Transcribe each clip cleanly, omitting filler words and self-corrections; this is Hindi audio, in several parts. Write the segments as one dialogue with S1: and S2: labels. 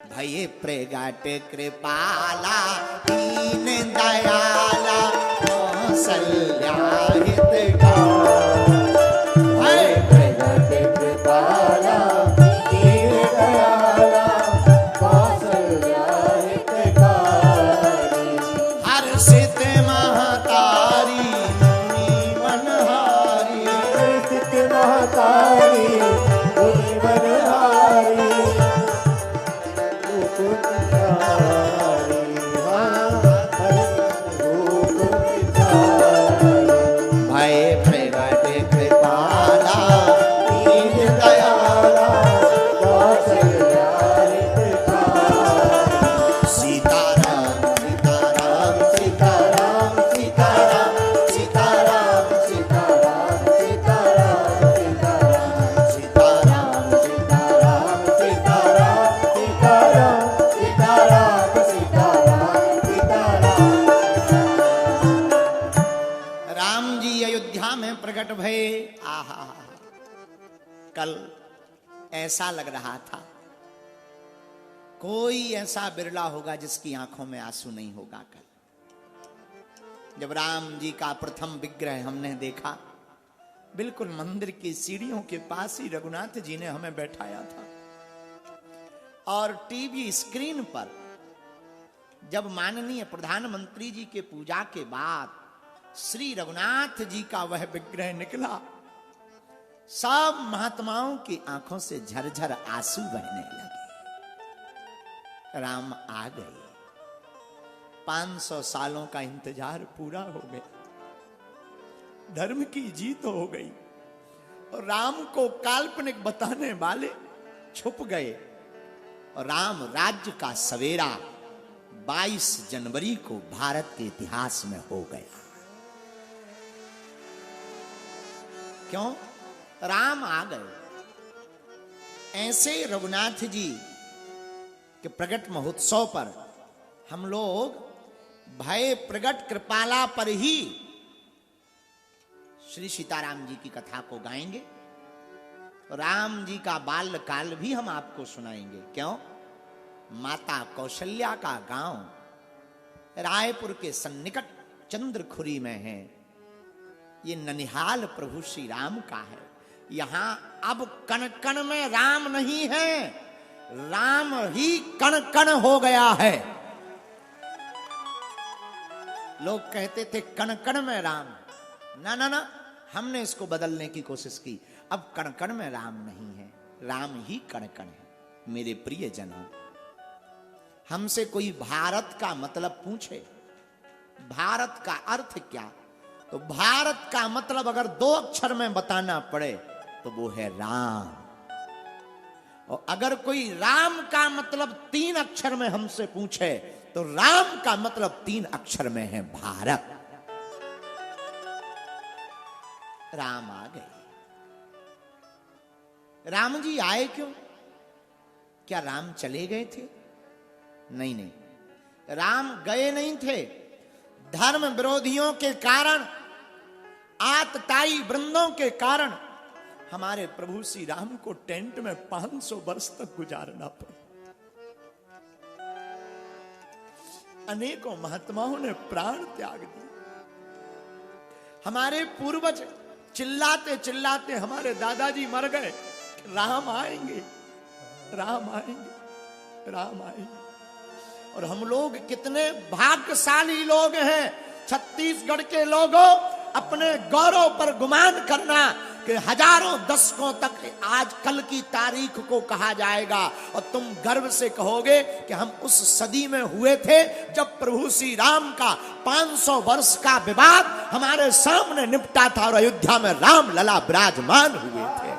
S1: भये प्रगट कृपाला दीन दयाला कौसल्या हितकारी। भये प्रगट कृपाला दीन दयाला कौसल्या हितकारी। हर्षित महतारी मुनि मनहारी। हर्षित महतारी मुनि मनहारी। भय प्रगट कृपाला दीन दयाला कौसल्या हितकारी। सीताराम सीताराम सीताराम सीताराम सीताराम सीताराम सीताराम सीताराम सीताराम सीताराम सीताराम सीताराम सीताराम सीताराम। राम जी अयोध्या में प्रकट भये। आहा, कल ऐसा लग रहा था कोई ऐसा बिरला होगा जिसकी आंखों में आंसू नहीं होगा। कल जब राम जी का प्रथम विग्रह हमने देखा, बिल्कुल मंदिर की सीढ़ियों के पास ही रघुनाथ जी ने हमें बैठाया था, और टीवी स्क्रीन पर जब माननीय प्रधानमंत्री जी के पूजा के बाद श्री रघुनाथ जी का वह विग्रह निकला, सब महात्माओं की आंखों से झरझर आंसू बहने लगे। राम आ गए। 500 सालों का इंतजार पूरा हो गया, धर्म की जीत हो गई, और राम को काल्पनिक बताने वाले छुप गए, और राम राज्य का सवेरा 22 जनवरी को भारत के इतिहास में हो गया। क्यों? राम आ गए। ऐसे रघुनाथ जी के प्रगट महोत्सव पर हम लोग भय प्रगट कृपाला पर ही श्री सीताराम जी की कथा को गाएंगे। राम जी का बाल्यकाल भी हम आपको सुनाएंगे। क्यों? माता कौशल्या का गांव रायपुर के सन्निकट चंद्रखुरी में है। ये ननिहाल प्रभु श्री राम का है। यहां अब कण कण में राम नहीं है, राम ही कण कण हो गया है। लोग कहते थे कण कण में राम, ना ना ना, हमने इसको बदलने की कोशिश की। अब कण कण में राम नहीं है, राम ही कण कण है। मेरे प्रिय जनों, हमसे कोई भारत का मतलब पूछे, भारत का अर्थ क्या, तो भारत का मतलब अगर 2 अक्षर में बताना पड़े तो वो है राम। और अगर कोई राम का मतलब 3 अक्षर में हमसे पूछे तो राम का मतलब 3 अक्षर में है भारत। राम आ गए। राम जी आए क्यों? क्या राम चले गए थे? नहीं नहीं, राम गए नहीं थे। धर्म विरोधियों के कारण, आतताई वृंदों के कारण हमारे प्रभु श्री राम को टेंट में 500 वर्ष तक गुजारना पड़ा। अनेकों महात्माओं ने प्राण त्याग दिए। हमारे पूर्वज चिल्लाते चिल्लाते हमारे दादाजी मर गए, राम आएंगे, राम आएंगे, राम आएंगे। और हम लोग कितने भाग्यशाली लोग हैं। छत्तीसगढ़ के लोगों, अपने गौरव पर गुमान करना कि हजारों दशकों तक आज कल की तारीख को कहा जाएगा, और तुम गर्व से कहोगे कि हम उस सदी में हुए थे जब प्रभु श्री राम का 500 वर्ष का विवाद हमारे सामने निपटा था और अयोध्या में राम लला विराजमान हुए थे।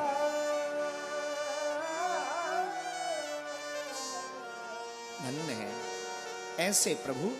S1: धन्य है ऐसे प्रभु